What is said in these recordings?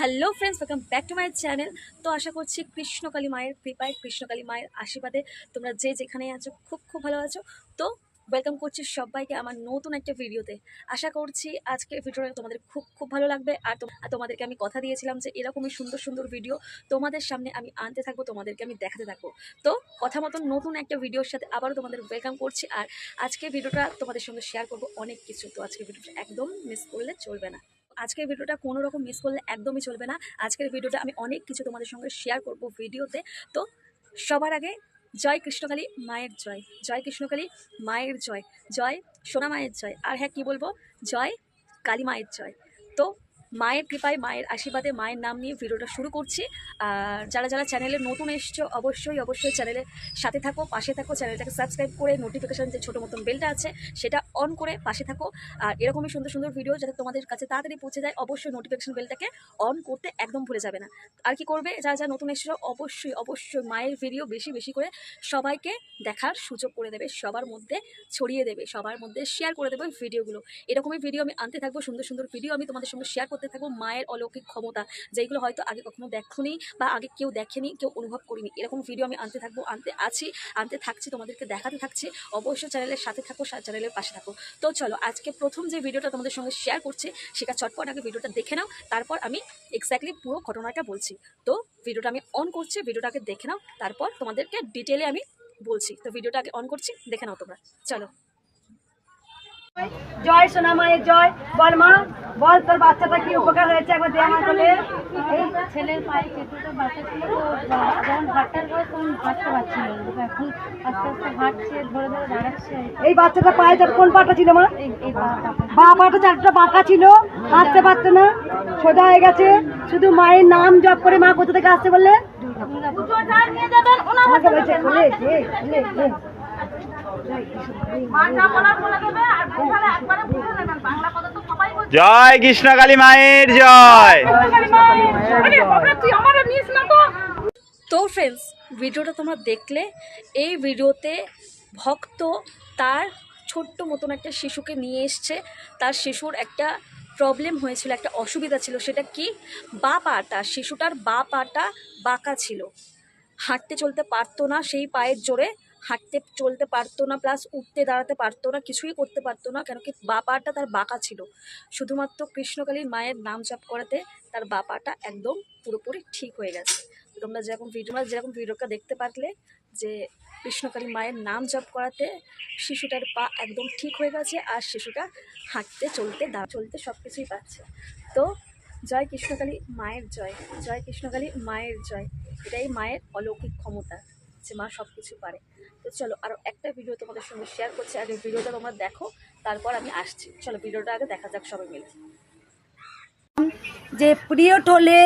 Hello friends, welcome back to my channel. তো আশা করছি কৃষ্ণকালী মায়ের কৃপায়, কৃষ্ণকালী মায়ের আশীর্বাদে তোমরা যে যেখানে আছো খুব খুব ভালো আছো। তো ওয়েলকাম করছি সবাইকে আমার নতুন একটা ভিডিওতে। আশা করছি আজকের ভিডিওটা তোমাদের খুব খুব ভালো লাগবে। আর তোমাদেরকে আমি কথা দিয়েছিলাম যে এরকমই সুন্দর সুন্দর ভিডিও তোমাদের সামনে আমি আনতে থাকবো, তোমাদেরকে আমি দেখাতে থাকবো। তো কথা মতন নতুন একটা ভিডিওর সাথে আবারও তোমাদের ওয়েলকাম করছি। আর আজকের ভিডিওটা তোমাদের সঙ্গে শেয়ার করবো অনেক কিছু। তো আজকের ভিডিওটা একদম মিস করলে চলবে না। আজকের ভিডিওটা কোনো রকম মিস করলে একদমই চলবে না। আজকের ভিডিওটা আমি অনেক কিছু তোমাদের সঙ্গে শেয়ার করব ভিডিওতে। তো সবার আগে জয় কৃষ্ণকালী মায়ের জয়, জয় কৃষ্ণকালী মায়ের জয়, জয় সোনা মায়ের জয়। আর হ্যাঁ, কি বলবো, জয় কালী মায়ের জয়। তো মায়ের কৃপায়, মায়ের আশীর্বাদে, মায়ের নাম নিয়ে ভিডিওটা শুরু করছি। আর যারা যারা চ্যানেলে নতুন এসছো অবশ্যই চ্যানেলের সাথে থাকো, পাশে থাকো, চ্যানেলটাকে সাবস্ক্রাইব করে নোটিফিকেশান যে ছোটো মতন বেলটা আছে সেটা অন করে পাশে থাকো। আর এরকমই সুন্দর সুন্দর ভিডিও যাতে তোমাদের কাছে তাড়াতাড়ি পৌঁছে যায়, অবশ্যই নোটিফিকেশান বেলটাকে অন করতে একদম ভুলে যাবে না। আর কি করবে, যারা যারা নতুন এসেছো অবশ্যই মায়ের ভিডিও বেশি বেশি করে সবাইকে দেখার সুযোগ করে দেবে, সবার মধ্যে ছড়িয়ে দেবে, সবার মধ্যে শেয়ার করে দেবে ভিডিওগুলো। এরকমই ভিডিও আমি আনতে থাকবো, সুন্দর সুন্দর ভিডিও আমি তোমাদের সঙ্গে শেয়ার করতে থাকবো। মায়ের অলৌকিক ক্ষমতা, যেগুলো হয়তো আগে কখনো দেখোনি বা আগে কেউ দেখেনি, কেউ অনুভব করিনি, এরকম ভিডিও আমি আনতে থাকবো, আনতে থাকছি, তোমাদেরকে দেখাতে থাকছি। অবশ্যই চ্যানেলের সাথে থাকো, চ্যানেলের পাশে থাকো। তো চলো, আজকে প্রথম যে ভিডিওটা তোমাদের সঙ্গে শেয়ার করছি সেটা চটপট আগে ভিডিওটা দেখে নাও, তারপর আমি এক্স্যাক্টলি পুরো ঘটনাটা বলছি। তো ভিডিওটা আমি অন করছি, ভিডিওটাকে দেখে নাও, তারপর তোমাদেরকে ডিটেলে আমি বলছি। তো ভিডিওটা আগে অন করছি, দেখে নাও তোমরা, চলো। জয় সোনা মায়ের জয়। বল মা, বল তোর বাচ্চাটা কি উপকার হয়েছে একবার দে আমার বলে। এই ছেলের পায়ে পেটুটা বাচ্চা ছিল, তো যখন হাঁটার বয়স তখন হাঁটতে পারছিল না, তো এখন আস্তে আস্তে হাঁটছে, ধরে ধরে দাঁড়াচ্ছে। এই বাচ্চাটা পায়ে কোন পাটা ছিল মা? এই বা পাটা চারটা বাঁকা ছিল, হাঁটতে পারতো না, সোজা হয়ে গেছে। শুধু মায়ের নাম জপ করে। মা কোথা থেকে আসতে বললে? আমাকে বলছে খুলে দে, খুলে দে। জয় কৃষ্ণকালী মায়ের জয়। তো ফ্রেন্ডস, ভিডিওটা তোমরা দেখলে, এই ভিডিওতে ভক্ত তার ছোট্ট মতন একটা শিশুকে নিয়ে এসছে। তার শিশুর একটা প্রবলেম হয়েছিল, একটা অসুবিধা ছিল। সেটা কি, বা পাটা, শিশুটার বা পাটা বাঁকা ছিল, হাঁটতে চলতে পারতো না, সেই পায়ের জোরে হাঁটতে চলতে পারতো না, প্লাস উঠতে দাঁড়াতে পারতো না, কিছুই করতে পারতো না, কেন কি বা পাটা তার বাঁকা ছিল। শুধুমাত্র কৃষ্ণকালীর মায়ের নাম জপ করাতে তার বা পাটা একদম পুরোপুরি ঠিক হয়ে গেছে। তোমরা যেরকম ভিডিওটা দেখতে পারলে যে কৃষ্ণকালী মায়ের নাম জপ করাতে শিশুটার পা একদম ঠিক হয়ে গেছে, আর শিশুটা হাঁটতে চলতে সব কিছুই পাচ্ছে। তো জয় কৃষ্ণকালী মায়ের জয়, জয় কৃষ্ণকালী মায়ের জয়। এটাই মায়ের অলৌকিক ক্ষমতা, যে মা সব কিছু পারে। তো চলো, আরও একটা ভিডিও তোমাদের সঙ্গে শেয়ার করছি। আগে ভিডিওটা তোমরা দেখো, তারপর আমি আসছি। চলো, ভিডিওটা আগে দেখা যাক সবাই মিলে। যে পিরিয়ড হলে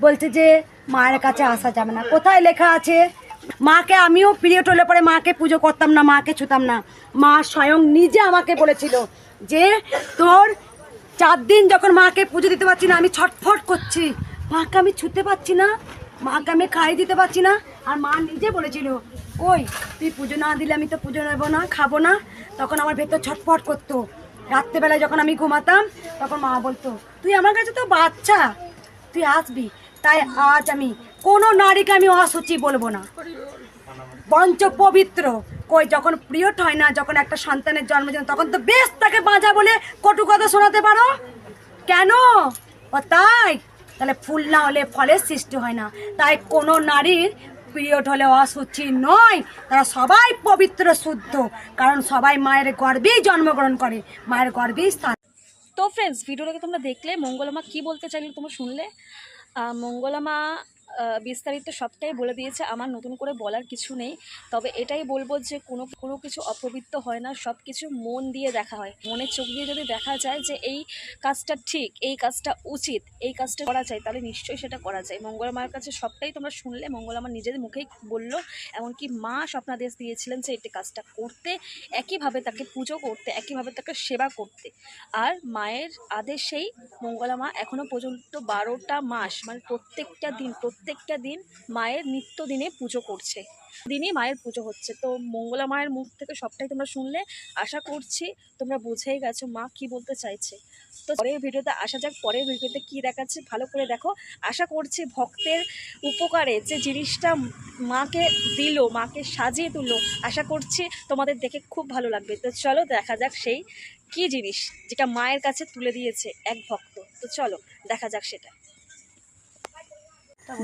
বলছে যে মায়ের কাছে আসা যাবে না, কোথায় লেখা আছে? মাকে, আমিও পিরিয়ড হলে পরে মাকে পুজো করতাম না, মাকে ছুতাম না। মা স্বয়ং নিজে আমাকে বলেছিল যে তোর 4 দিন যখন মাকে পুজো দিতে পারছি না, আমি ছটফট করছি, মাকে আমি ছুতে পারছি না, মাকে আমি খাইয়ে দিতে পারছি না। আর মা নিজে বলেছিল, ওই তুই পুজো না দিলে আমি তো পুজো নেবো না, খাবো না। তখন আমার ভেতর ছটফট করতো। রাত্রেবেলায় যখন আমি ঘুমাতাম তখন মা বলতো, তুই আমার কাছে তো বাচ্চা, তুই আসবি। তাই আজ আমি কোনো নারীকে আমি অসুচি বলবো না, পঞ্চ পবিত্র। কই যখন পিরিয়ড হয় না, যখন একটা সন্তানের জন্মদিন, তখন তো বেশ তাকে বাঁচা বলে কটু কথা শোনাতে পারো কেন? ও তাই? তাহলে ফুল না হলে ফলের সৃষ্টি হয় না। তাই কোনো নারীর পিরিয়ড হলে অসুচি নয়, তারা সবাই পবিত্র শুদ্ধ, কারণ সবাই মায়ের গর্ভেই জন্মগ্রহণ করে, মায়ের গর্ভেই স্থান। তো ফ্রেন্ডস, ভিডিওটাকে তোমরা দেখলে, মঙ্গলামা কি বলতে চাইলে তোমরা শুনলে। মঙ্গলামা বিস্তারিত সবটাই বলে দিয়েছে, আমার নতুন করে বলার কিছু নেই। তবে এটাই বলবো যে কোনো কিছু অপবিত্র হয় না, সব কিছু মন দিয়ে দেখা হয়। মনের চোখ দিয়ে যদি দেখা যায় যে এই কাজটা ঠিক, এই কাজটা উচিত, এই কাজটা করা যায়, তাহলে নিশ্চয়ই সেটা করা যায়। মঙ্গলামার কাছে সবটাই তোমরা শুনলে, মঙ্গলামা নিজের মুখেই বললো। এমনকি মা স্বপ্নাদেশ দিয়েছিলেন যে এই কাজটা করতে, একইভাবে তাকে পুজো করতে, একইভাবে তাকে সেবা করতে। আর মায়ের আদেশেই মঙ্গলামা এখনও পর্যন্ত 12টা মাস, মানে প্রত্যেকটা দিন প্রত্যেকটা দিন মায়ের নিত্যদিনে পুজো করছে, দিনই মায়ের পুজো হচ্ছে। তো মঙ্গলা মায়ের মুখ থেকে সবটাই তোমরা শুনলে, আশা করছি তোমরা বুঝেই গেছো মা কি বলতে চাইছে। তো পরের ভিডিওতে আসা যাক, পরের ভিডিওতে কি দেখাচ্ছে ভালো করে দেখো। আশা করছি ভক্তের উপকারে যে জিনিসটা মাকে দিল, মাকে সাজিয়ে তুললো, আশা করছি তোমাদের দেখে খুব ভালো লাগবে। তো চলো দেখা যাক সেই কি জিনিস যেটা মায়ের কাছে তুলে দিয়েছে এক ভক্ত। তো চলো দেখা যাক সেটা।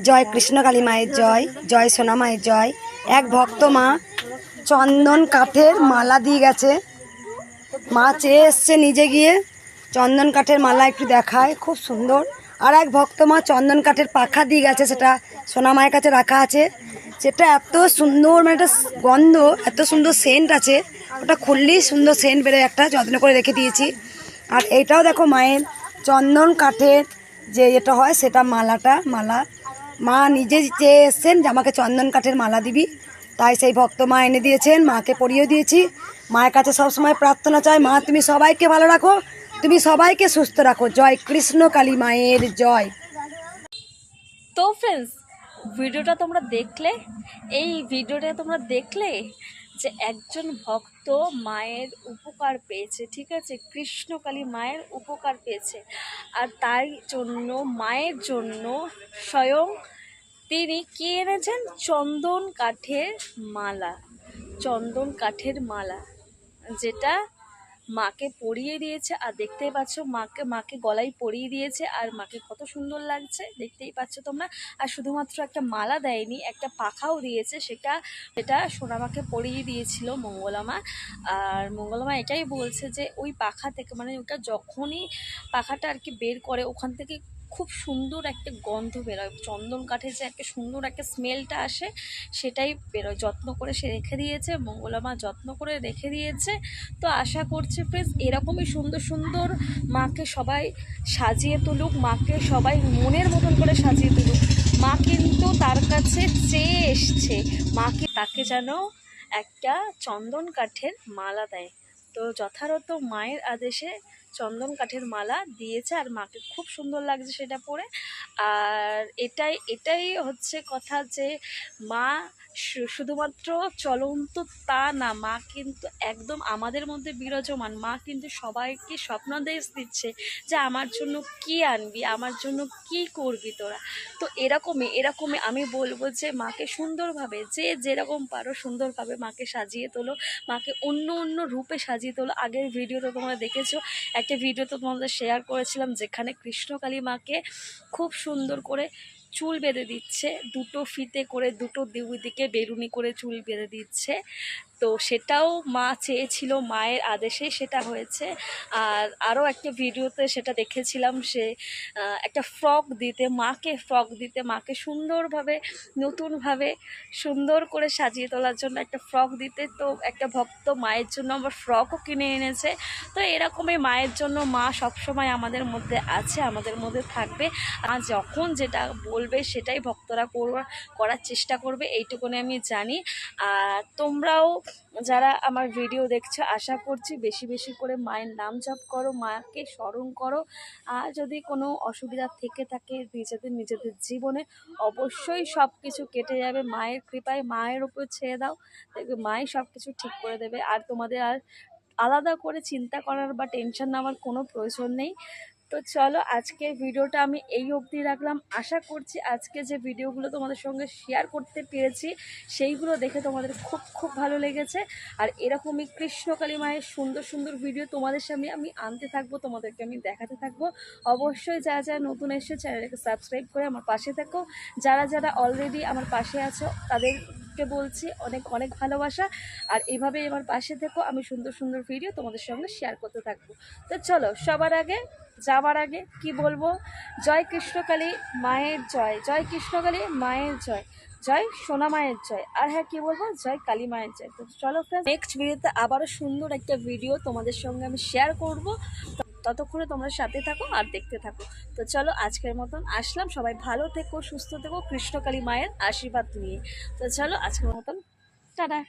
জয় কৃষ্ণকালী মায়ের জয়, জয় সোনা মায়ের জয়। এক ভক্ত মা চন্দন কাঠের মালা দিয়ে গেছে, মা চেয়ে এসছে নিজে গিয়ে চন্দন কাঠের মালা একটু দেখায়, খুব সুন্দর। আর এক ভক্ত মা চন্দন কাঠের পাখা দিয়ে গেছে, সেটা সোনা মায়ের কাছে রাখা আছে। সেটা এত সুন্দর, মানে একটা গন্ধ, এত সুন্দর সেন্ট আছে, ওটা খুললেই সুন্দর সেন্ট বেরোয়, একটা যত্ন করে রেখে দিয়েছি। আর এইটাও দেখো মায়ের চন্দন কাঠের যে এটা হয় সেটা মালা মা নিজে চেয়ে এসছেন যে আমাকে চন্দন কাঠের মালা দিবি, তাই সেই ভক্ত মা এনে দিয়েছেন, মাকে পরিয়ে দিয়েছি। মায়ের কাছে সবসময় প্রার্থনা চাই, মা তুমি সবাইকে ভালো রাখো, তুমি সবাইকে সুস্থ রাখো। জয় কৃষ্ণ কালী মায়ের জয়। তো ফ্রেন্ডস, ভিডিওটা তোমরা দেখলে, এই ভিডিওটা তোমরা দেখলে যে একজন ভক্ত মায়ের উপকার পেয়েছে, ঠিক আছে, কৃষ্ণকালী মায়ের উপকার পেয়েছে। আর তাই জন্য মায়ের জন্য স্বয়ং তিনি কি এনেছেন, চন্দন কাঠের মালা। চন্দন কাঠের মালা যেটা মাকে পরিয়ে দিয়েছে। আর দেখতেই পাচ্ছ মাকে গলায় পরিয়ে দিয়েছে, আর মাকে কত সুন্দর লাগছে দেখতেই পাচ্ছ তোমরা। আর শুধুমাত্র একটা মালা দেয়নি, একটা পাখাও দিয়েছে, সেটা সোনামাকে পরিয়ে দিয়েছিল মঙ্গলামা। আর মঙ্গলামা এটাই বলছে যে ওই পাখা থেকে, মানে ওটা যখনই পাখাটা আর কি বের করে, ওখান থেকে খুব সুন্দর একটা গন্ধ বেরোয়, চন্দন কাঠের যে একটা সুন্দর একটা স্মেলটা আসে সেটাই বেরোয়। যত্ন করে সে রেখে দিয়েছে, মঙ্গলামা যত্ন করে রেখে দিয়েছে। তো আশা করছি ফ্রেন্ডস এরকমই সুন্দর সুন্দর মাকে সবাই সাজিয়ে তুলুক, মাকে সবাই মনের মতন করে সাজিয়ে তুলুক। মা কিন্তু তার কাছে চেয়ে এসছে, মাকে তাকে যেন একটা চন্দন কাঠের মালা দেয়। তো যথারত মায়ের আদেশে চন্দন কাঠের মালা দিয়েছে, আর মাকে খুব সুন্দর লাগছে সেটা পরে। আর এটাই হচ্ছে কথা যে মা শুধুমাত্র চলন্ত তা না, মা কিন্তু একদম আমাদের মধ্যে বিরাজমান। মা কিন্তু সবাইকে স্বপ্নাদেশ দিচ্ছে যে আমার জন্য কি আনবি, আমার জন্য কি করবি তোরা। তো এরকমই আমি বলবো যে মাকে সুন্দরভাবে, যে যেরকম পারো সুন্দরভাবে মাকে সাজিয়ে তোলো, মাকে অন্য রূপে সাজিয়ে তোলো। আগের ভিডিওতে তোমরা দেখেছো, একটা ভিডিও তো তোমাদের শেয়ার করেছিলাম যেখানে কৃষ্ণকালী মাকে খুব সুন্দর করে চুল বেঁধে দিচ্ছে, দুটো ফিতে করে, দুটো দিকে বেরুনি করে চুল বেঁধে দিচ্ছে। তো সেটাও মা চেয়েছিল, মায়ের আদেশে সেটা হয়েছে। আর আরও একটা ভিডিওতে সেটা দেখেছিলাম, সে একটা ফ্রক দিতে, মাকে সুন্দরভাবে নতুনভাবে সুন্দর করে সাজিয়ে তোলার জন্য একটা ফ্রক দিতে। তো একটা ভক্ত মায়ের জন্য আবার ফ্রকও কিনে এনেছে। তো এরকমই মায়ের জন্য মা সবসময় আমাদের মধ্যে আছে, আমাদের মধ্যে থাকবে। আর যখন যেটা বলবে সেটাই ভক্তরা করার চেষ্টা করবে, এইটুকুনি আমি জানি। আর তোমরাও যারা আমার ভিডিও দেখছো, আশা করছি বেশি বেশি করে মায়ের নাম জপ করো, মাকে স্মরণ করো। আর যদি কোনো অসুবিধা থেকে থাকে নিজেদের জীবনে, অবশ্যই সব কিছু কেটে যাবে মায়ের কৃপায়। মায়ের উপর ছেড়ে দাও, দেখবে মাই সব কিছু ঠিক করে দেবে। আর তোমাদের আর আলাদা করে চিন্তা করার বা টেনশন নেওয়ার কোনো প্রয়োজন নেই। তো চলো আজকের ভিডিওটা আমি এই অবধি রাখলাম। আশা করছি আজকে যে ভিডিওগুলো তোমাদের সঙ্গে শেয়ার করতে পেরেছি সেইগুলো দেখে তোমাদের খুব ভালো লেগেছে। আর এরকমই কৃষ্ণকালী মায়ের সুন্দর সুন্দর ভিডিও তোমাদের সামনে আমি আনতে থাকবো, তোমাদেরকে আমি দেখাতে থাকবো। অবশ্যই যারা নতুন এসে চ্যানেলটাকে সাবস্ক্রাইব করে আমার পাশে থাকো। যারা অলরেডি আমার পাশে আছো তাদেরকে বলছি অনেক ভালোবাসা। আর এইভাবেই আমার পাশে থেকো, আমি সুন্দর সুন্দর ভিডিও তোমাদের সঙ্গে শেয়ার করতে থাকবো। তো চলো যাওয়ার আগে কি বলবো, জয় কৃষ্ণকালী মায়ের জয়, জয় কৃষ্ণকালী মায়ের জয়, জয় সোনা মায়ের জয়। আর হ্যাঁ কি বলবো, জয় কালী মায়ের জয়। তো চলো ফ্রেন্ডস, নেক্সট ভিডিওতে আবারও সুন্দর একটা ভিডিও তোমাদের সঙ্গে আমি শেয়ার করব। ততক্ষণে তোমরা সাথে থাকো আর দেখতে থাকো। তো চলো আজকের মতন আসলাম, সবাই ভালো থেকো, সুস্থ থেকো, কৃষ্ণকালী মায়ের আশীর্বাদ নিয়ে। তো চলো আজকের মতন টাটা।